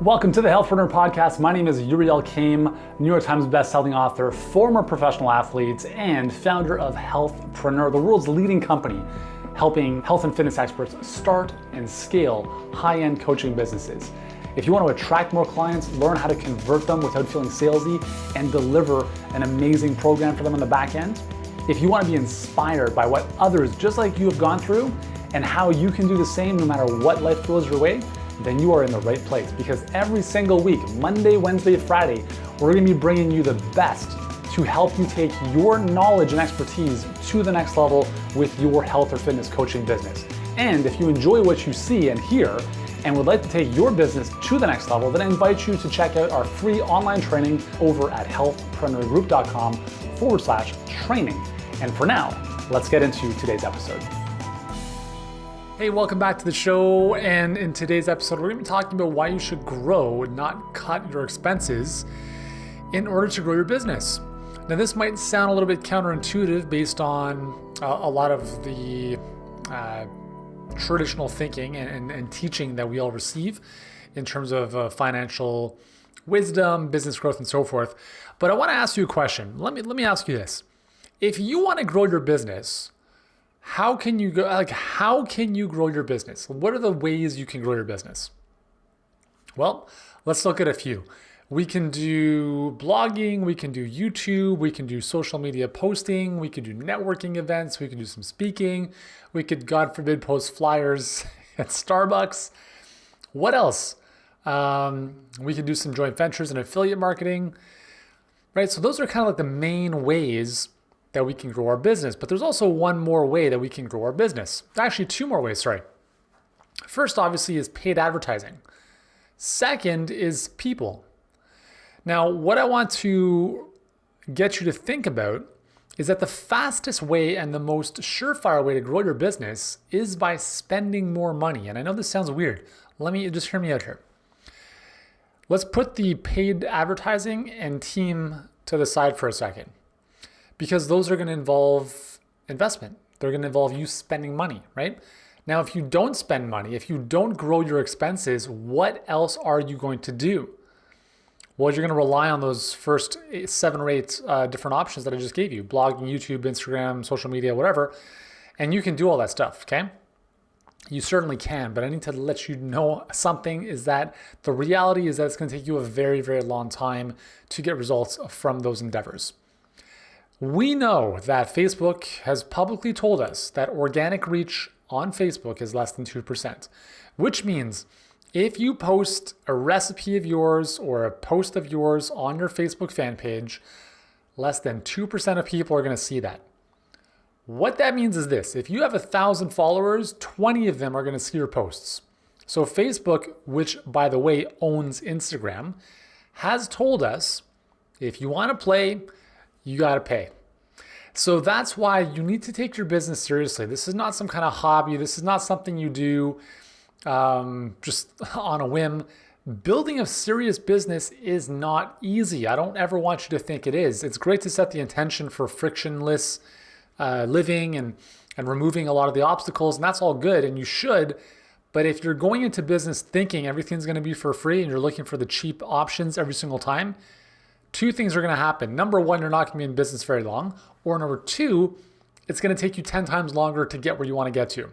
Welcome to the Healthpreneur podcast. My name is Yuri Elkaim, New York Times bestselling author, former professional athlete, and founder of Healthpreneur, the world's leading company helping health and fitness experts start and scale high-end coaching businesses. If you want to attract more clients, learn how to convert them without feeling salesy, and deliver an amazing program for them on the back end, if you want to be inspired by what others just like you have gone through and how you can do the same no matter what life throws your way, then you are in the right place, because every single week, Monday, Wednesday, Friday, we're going to be bringing you the best to help you take your knowledge and expertise to the next level with your health or fitness coaching business. And if you enjoy what you see and hear and would like to take your business to the next level, then I invite you to check out our free online training over at healthpreneurgroup.com/training. And for now, let's get into today's episode. Hey, welcome back to the show. And in today's episode, we're going to be talking about why you should grow, not cut your expenses in order to grow your business. Now, this might sound a little bit counterintuitive based on a lot of the traditional thinking and teaching that we all receive in terms of financial wisdom, business growth, and so forth. But I want to ask you a question. Let me ask you this. If you want to grow your business, how can you grow your business? What are the ways you can grow your business? Well, let's look at a few. We can do blogging, we can do YouTube, we can do social media posting, we can do networking events, we can do some speaking, we could, God forbid, post flyers at Starbucks. What else? We could do some joint ventures and affiliate marketing, right? So those are kind of like the main ways that we can grow our business. But there's also one more way that we can grow our business. Actually, two more ways, sorry. First, obviously, is paid advertising. Second is people. Now, what I want to get you to think about is that the fastest way and the most surefire way to grow your business is by spending more money. And I know this sounds weird. Just hear me out here. Let's put the paid advertising and team to the side for a second, because those are going to involve investment. They're going to involve you spending money, right? Now, if you don't spend money, if you don't grow your expenses, what else are you going to do? Well, you're going to rely on those first 7 or 8 different options that I just gave you: blogging, YouTube, Instagram, social media, whatever. And you can do all that stuff, okay? You certainly can, but I need to let you know something, is that the reality is that it's going to take you a very, very long time to get results from those endeavors. We know that Facebook has publicly told us that organic reach on Facebook is less than 2%, which means if you post a recipe of yours or a post of yours on your Facebook fan page, less than 2% of people are going to see that. What that means is this: if you have 1,000 followers, 20 of them are going to see your posts. So Facebook, which by the way owns Instagram, has told us if you want to play, you got to pay. So that's why you need to take your business seriously. This is not some kind of hobby. This is not something you do just on a whim. Building a serious business is not easy. I don't ever want you to think it is. It's great to set the intention for frictionless living and removing a lot of the obstacles, and that's all good, and you should. But if you're going into business thinking everything's going to be for free and you're looking for the cheap options every single time, 2 things are going to happen. Number 1, you're not going to be in business very long. Or number 2, it's going to take you 10 times longer to get where you want to get to.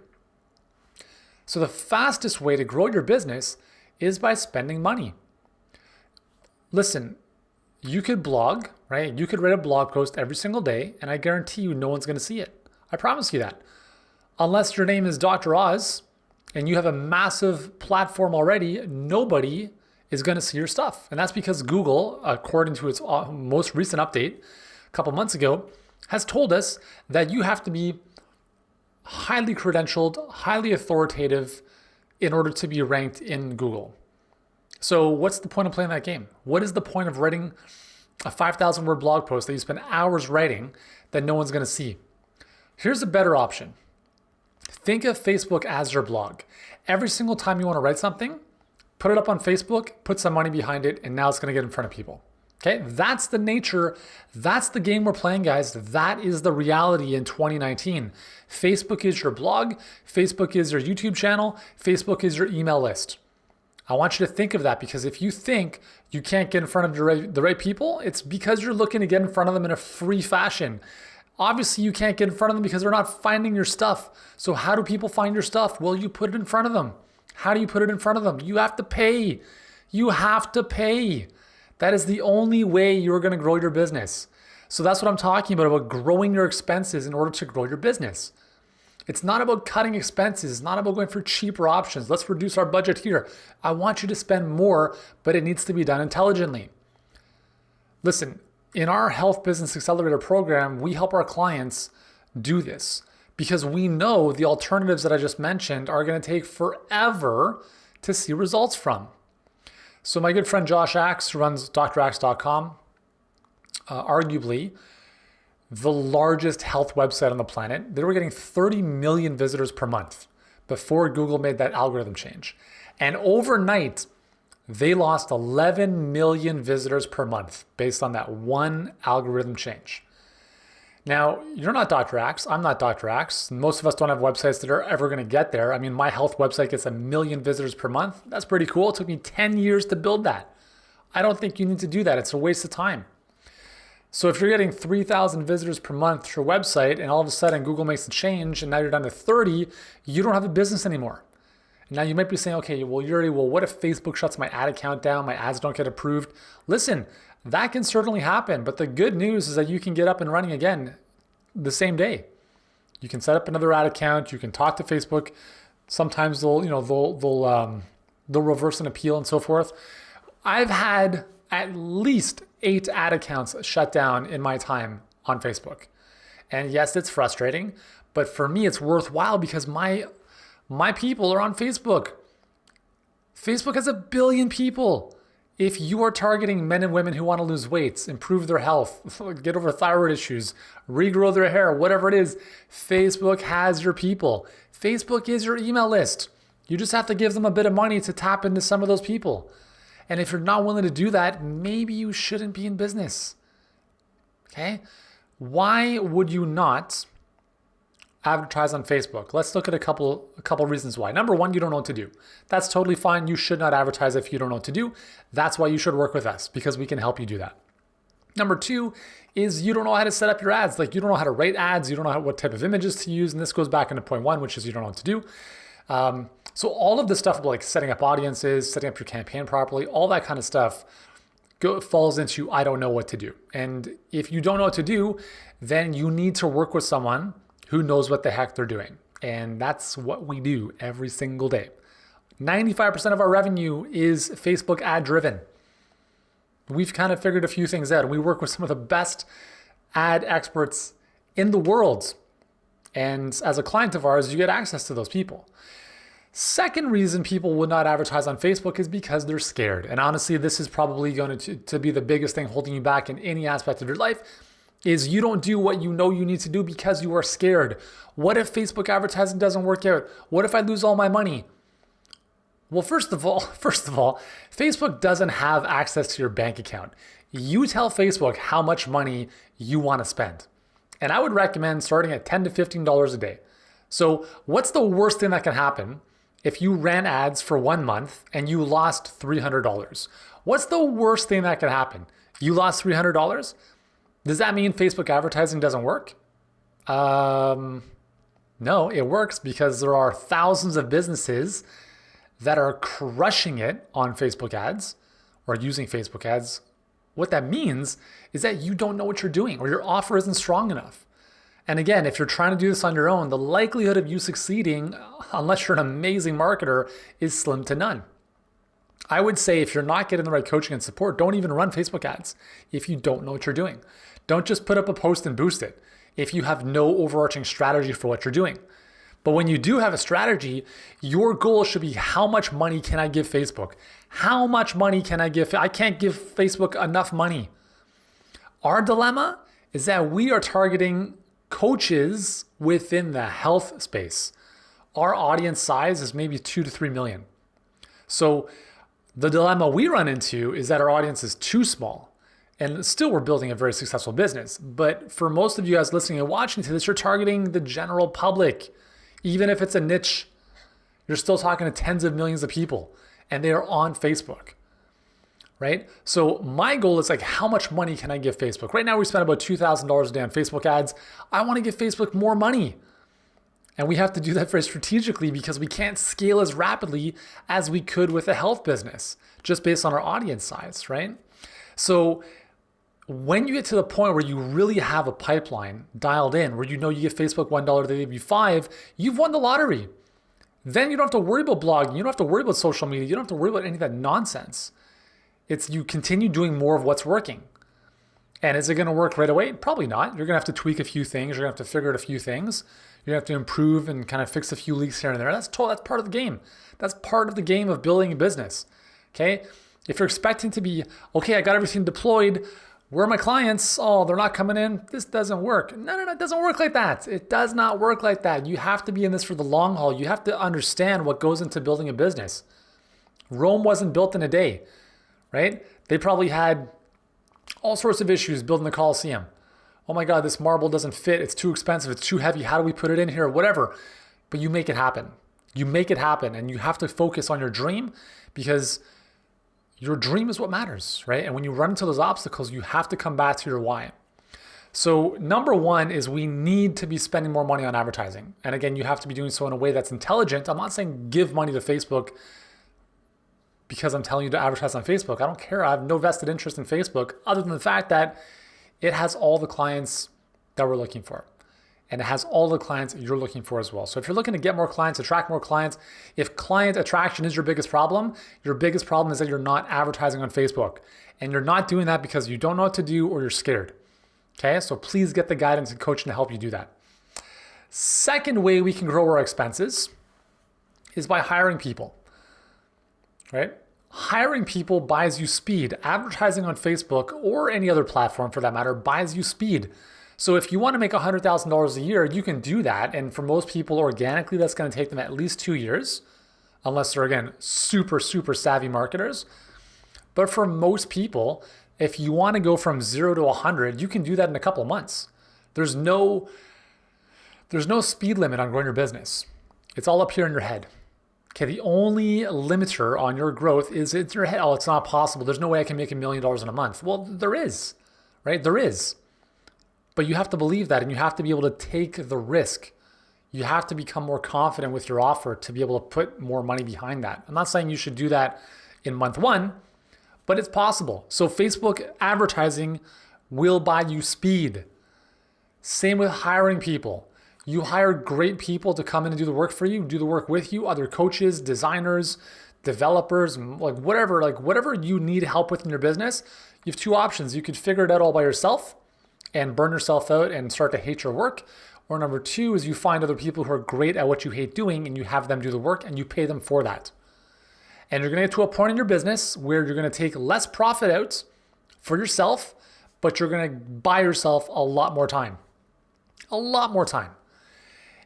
So the fastest way to grow your business is by spending money. Listen, you could blog, right? You could write a blog post every single day, and I guarantee you no one's going to see it. I promise you that. Unless your name is Dr. Oz and you have a massive platform already, nobody is going to see your stuff. And that's because Google, according to its most recent update a couple months ago, has told us that you have to be highly credentialed, highly authoritative in order to be ranked in Google. So what's the point of playing that game? What is the point of writing a 5,000 word blog post that you spend hours writing that no one's going to see? Here's a better option. Think of Facebook as your blog. Every single time you want to write something, put it up on Facebook, put some money behind it, and now it's going to get in front of people. Okay, that's the nature. That's the game we're playing, guys. That is the reality in 2019. Facebook is your blog. Facebook is your YouTube channel. Facebook is your email list. I want you to think of that, because if you think you can't get in front of the right people, it's because you're looking to get in front of them in a free fashion. Obviously, you can't get in front of them because they're not finding your stuff. So how do people find your stuff? Well, you put it in front of them. How do you put it in front of them? You have to pay. You have to pay. That is the only way you're going to grow your business. So that's what I'm talking about growing your expenses in order to grow your business. It's not about cutting expenses. It's not about going for cheaper options. Let's reduce our budget here. I want you to spend more, but it needs to be done intelligently. Listen, in our Health Business Accelerator program, we help our clients do this because we know the alternatives that I just mentioned are going to take forever to see results from. So my good friend Josh Axe, who runs draxe.com, arguably the largest health website on the planet, they were getting 30 million visitors per month before Google made that algorithm change. And overnight, they lost 11 million visitors per month based on that one algorithm change. Now, you're not Dr. Axe. I'm not Dr. Axe. Most of us don't have websites that are ever going to get there. I mean, my health website gets 1 million visitors per month. That's pretty cool. It took me 10 years to build that. I don't think you need to do that. It's a waste of time. So if you're getting 3,000 visitors per month to your website and all of a sudden Google makes a change and now you're down to 30, you don't have a business anymore. Now you might be saying, okay, well, Yuri, what if Facebook shuts my ad account down? My ads don't get approved. Listen, that can certainly happen. But the good news is that you can get up and running again the same day. You can set up another ad account. You can talk to Facebook. Sometimes they'll reverse an appeal and so forth. I've had at least 8 ad accounts shut down in my time on Facebook. And yes, it's frustrating, but for me, it's worthwhile because my people are on Facebook. Facebook has 1 billion people. If you are targeting men and women who want to lose weight, improve their health, get over thyroid issues, regrow their hair, whatever it is, Facebook has your people. Facebook is your email list. You just have to give them a bit of money to tap into some of those people. And if you're not willing to do that, maybe you shouldn't be in business. Okay? Why would you not advertise on Facebook? Let's look at a couple reasons why. Number one, you don't know what to do. That's totally fine. You should not advertise if you don't know what to do. That's why you should work with us, because we can help you do that. Number two is you don't know how to set up your ads. Like, you don't know how to rate ads. You don't know what type of images to use. And this goes back into point one, which is you don't know what to do. So all of the stuff like setting up audiences, setting up your campaign properly, all that kind of stuff falls into I don't know what to do. And if you don't know what to do, then you need to work with someone who knows what the heck they're doing. And that's what we do every single day. 95% of our revenue is Facebook ad driven. We've kind of figured a few things out. We work with some of the best ad experts in the world. And as a client of ours, you get access to those people. Second reason people would not advertise on Facebook is because they're scared. And honestly, this is probably going to be the biggest thing holding you back in any aspect of your life, is you don't do what you know you need to do because you are scared. What if Facebook advertising doesn't work out? What if I lose all my money? Well, first of all, Facebook doesn't have access to your bank account. You tell Facebook how much money you want to spend. And I would recommend starting at $10 to $15 a day. So what's the worst thing that can happen if you ran ads for 1 month and you lost $300? What's the worst thing that can happen? You lost $300? Does that mean Facebook advertising doesn't work? No, it works because there are thousands of businesses that are crushing it on Facebook ads or using Facebook ads. What that means is that you don't know what you're doing or your offer isn't strong enough. And again, if you're trying to do this on your own, the likelihood of you succeeding, unless you're an amazing marketer, is slim to none. I would say if you're not getting the right coaching and support, don't even run Facebook ads if you don't know what you're doing. Don't just put up a post and boost it if you have no overarching strategy for what you're doing. But when you do have a strategy, your goal should be how much money can I give Facebook? How much money can I give? I can't give Facebook enough money. Our dilemma is that we are targeting coaches within the health space. Our audience size is maybe 2 to 3 million. So the dilemma we run into is that our audience is too small. And still, we're building a very successful business. But for most of you guys listening and watching to this, you're targeting the general public. Even if it's a niche, you're still talking to tens of millions of people. and they are on Facebook, right? So my goal is like, how much money can I give Facebook? Right now we spend about $2,000 a day on Facebook ads. I want to give Facebook more money. And we have to do that very strategically because we can't scale as rapidly as we could with a health business, just based on our audience size, right? So when you get to the point where you really have a pipeline dialed in, where you know you give Facebook $1, they give you $5, you've won the lottery. Then you don't have to worry about blogging. You don't have to worry about social media. You don't have to worry about any of that nonsense. It's you continue doing more of what's working. And is it going to work right away? Probably not. You're going to have to tweak a few things. You're going to have to figure out a few things. You're going to have to improve and kind of fix a few leaks here and there. That's part of the game. That's part of the game of building a business. Okay? If you're expecting to be, okay, I got everything deployed. Where are my clients? Oh, they're not coming in. This doesn't work. No, it doesn't work like that. It does not work like that. You have to be in this for the long haul. You have to understand what goes into building a business. Rome wasn't built in a day, right? They probably had all sorts of issues building the Colosseum. Oh my God, this marble doesn't fit. It's too expensive. It's too heavy. How do we put it in here? Whatever. But you make it happen. You make it happen, and you have to focus on your dream because your dream is what matters, right? And when you run into those obstacles, you have to come back to your why. So number one is we need to be spending more money on advertising. And again, you have to be doing so in a way that's intelligent. I'm not saying give money to Facebook because I'm telling you to advertise on Facebook. I don't care. I have no vested interest in Facebook other than the fact that it has all the clients that we're looking for. And it has all the clients you're looking for as well. So if you're looking to get more clients, attract more clients, if client attraction is your biggest problem is that you're not advertising on Facebook. And you're not doing that because you don't know what to do or you're scared. Okay, so please get the guidance and coaching to help you do that. Second way we can grow our expenses is by hiring people, right? Hiring people buys you speed. Advertising on Facebook or any other platform for that matter buys you speed. So if you want to make $100,000 a year, you can do that. And for most people organically, that's going to take them at least 2 years, unless they're, again, super, super savvy marketers. But for most people, if you want to go from 0 to 100, you can do that in a couple of months. There's no speed limit on growing your business. It's all up here in your head. Okay, the only limiter on your growth is in your head. Oh, it's not possible. There's no way I can make $1 million in a month. Well, there is, right? There is. But you have to believe that, and you have to be able to take the risk. You have to become more confident with your offer to be able to put more money behind that. I'm not saying you should do that in month one, but it's possible. So Facebook advertising will buy you speed. Same with hiring people. You hire great people to come in and do the work for you, do the work with you, other coaches, designers, developers, whatever you need help with in your business. You have two options. You could figure it out all by yourself and burn yourself out and start to hate your work. Or number two is you find other people who are great at what you hate doing and you have them do the work and you pay them for that. And you're going to get to a point in your business where you're going to take less profit out for yourself, but you're going to buy yourself a lot more time. A lot more time.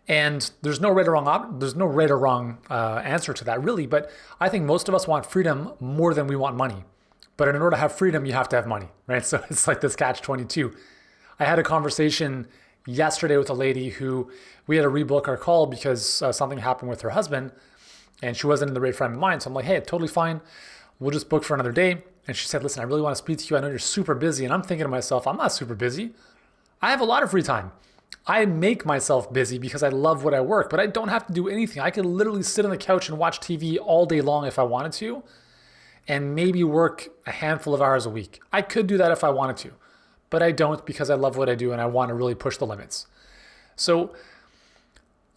And there's no right or wrong answer to that really, but I think most of us want freedom more than we want money. But in order to have freedom, you have to have money, right? So it's like this catch-22. I had a conversation yesterday with a lady who we had to rebook our call because something happened with her husband and she wasn't in the right frame of mind. So I'm like, hey, totally fine. We'll just book for another day. And she said, listen, I really want to speak to you. I know you're super busy. And I'm thinking to myself, I'm not super busy. I have a lot of free time. I make myself busy because I love what I work, but I don't have to do anything. I could literally sit on the couch and watch TV all day long if I wanted to and maybe work a handful of hours a week. I could do that if I wanted to. But I don't because I love what I do and I want to really push the limits. So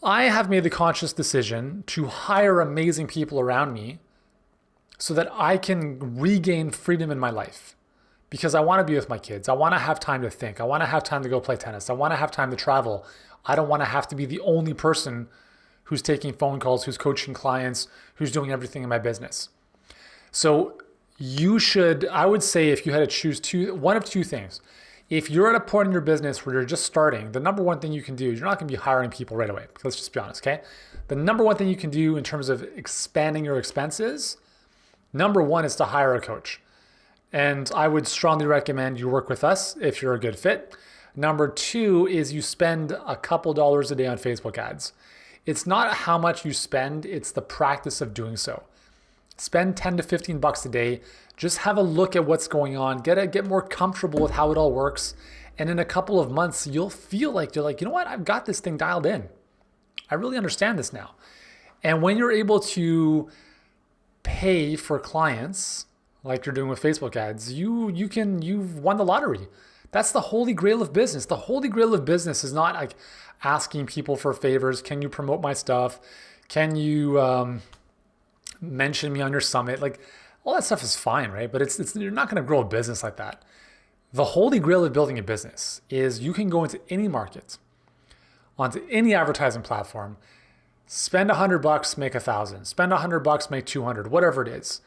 I have made the conscious decision to hire amazing people around me so that I can regain freedom in my life because I want to be with my kids. I want to have time to think. I want to have time to go play tennis. I want to have time to travel. I don't want to have to be the only person who's taking phone calls, who's coaching clients, who's doing everything in my business. So I would say if you had to choose one of two things. If you're at a point in your business where you're just starting, the number one thing you can do is you're not going to be hiring people right away. Let's just be honest, okay? The number one thing you can do in terms of expanding your expenses, number one is to hire a coach. And I would strongly recommend you work with us if you're a good fit. Number two is you spend a couple dollars a day on Facebook ads. It's not how much you spend, it's the practice of doing so. spend 10 to 15 bucks a day, just have a look at what's going on, get more comfortable with how it all works. And in a couple of months, you'll feel like you're like, you know what, I've got this thing dialed in. I really understand this now. And when you're able to pay for clients like you're doing with Facebook ads, you've won the lottery. That's the holy grail of business. The holy grail of business is not like asking people for favors. Can you promote my stuff? Can you mention me on your summit? Like all that stuff is fine, right? But it's you're not going to grow a business like that. The holy grail of building a business is you can go into any market, onto any advertising platform, spend $100, make 1,000. Spend $100, make 200, whatever it is.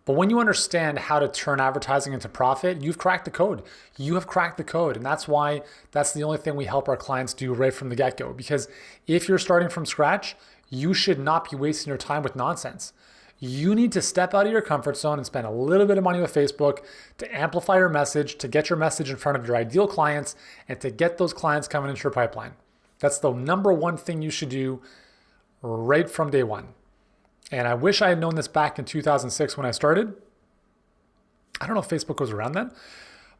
But when you understand how to turn advertising into profit, you've cracked the code. You have cracked the code. And that's why that's the only thing we help our clients do right from the get-go. Because if you're starting from scratch, you should not be wasting your time with nonsense. You need to step out of your comfort zone and spend a little bit of money with Facebook to amplify your message, to get your message in front of your ideal clients, and to get those clients coming into your pipeline. That's the number one thing you should do right from day one. And I wish I had known this back in 2006 when I started. I don't know if Facebook was around then,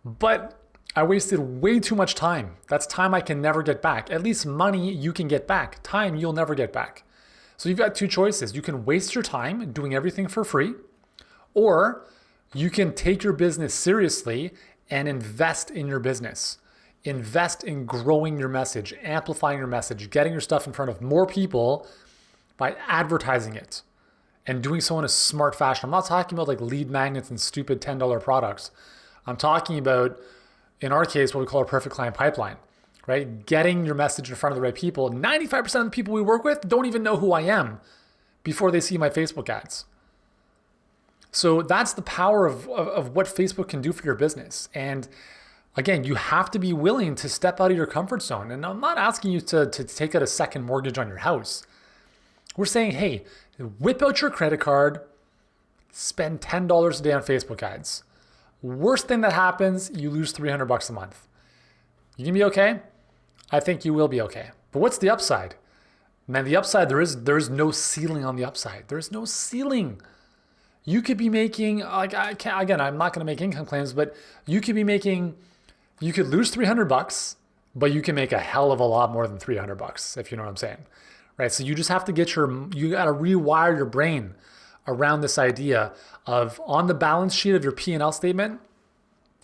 but I wasted way too much time. That's time I can never get back. At least money you can get back. Time you'll never get back. So you've got two choices. You can waste your time doing everything for free, or you can take your business seriously and invest in your business. Invest in growing your message, amplifying your message, getting your stuff in front of more people by advertising it and doing so in a smart fashion. I'm not talking about like lead magnets and stupid $10 products. I'm talking about, in our case, what we call a perfect client pipeline, right? Getting your message in front of the right people. 95% of the people we work with don't even know who I am before they see my Facebook ads. So that's the power of what Facebook can do for your business. And again, you have to be willing to step out of your comfort zone. And I'm not asking you to take out a second mortgage on your house. We're saying, hey, whip out your credit card, spend $10 a day on Facebook ads. Worst thing that happens, you lose $300 a month. You gonna be okay? I think you will be okay. But what's the upside? Man, the upside, there is no ceiling on the upside. There's no ceiling. You could be making, like, again, I'm not gonna make income claims, but you could lose $300, but you can make a hell of a lot more than $300, if you know what I'm saying. Right, so you just have to you got to rewire your brain around this idea of, on the balance sheet of your P&L statement,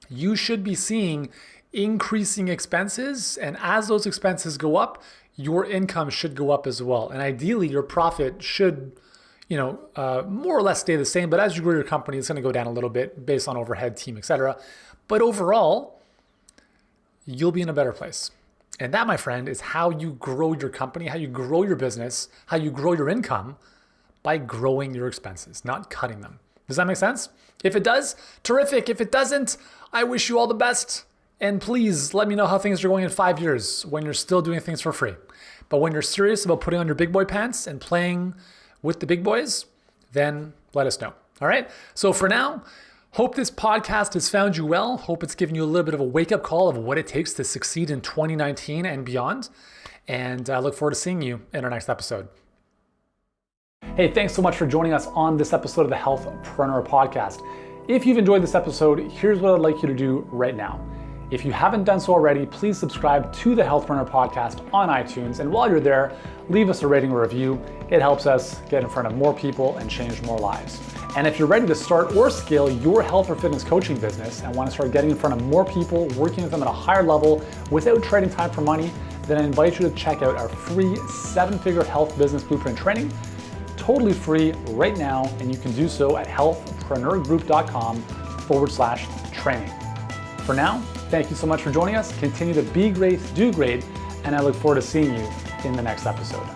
you should be seeing increasing expenses, and as those expenses go up, your income should go up as well. And ideally, your profit should, more or less stay the same, but as you grow your company, it's going to go down a little bit based on overhead, team, etc. But overall, you'll be in a better place. And that, my friend, is how you grow your company, how you grow your business, how you grow your income, by growing your expenses, not cutting them. Does that make sense? If it does, terrific. If it doesn't, I wish you all the best. And please let me know how things are going in 5 years when you're still doing things for free. But when you're serious about putting on your big boy pants and playing with the big boys, then let us know. All right? So for now, hope this podcast has found you well. Hope it's given you a little bit of a wake-up call of what it takes to succeed in 2019 and beyond. And I look forward to seeing you in our next episode. Hey, thanks so much for joining us on this episode of the Healthpreneur podcast. If you've enjoyed this episode, here's what I'd like you to do right now. If you haven't done so already, please subscribe to the Healthpreneur podcast on iTunes. And while you're there, leave us a rating or review. It helps us get in front of more people and change more lives. And if you're ready to start or scale your health or fitness coaching business and want to start getting in front of more people, working with them at a higher level without trading time for money, then I invite you to check out our free 7-figure health business blueprint training, totally free right now. And you can do so at healthpreneurgroup.com/training. For now, thank you so much for joining us. Continue to be great, do great, and I look forward to seeing you in the next episode.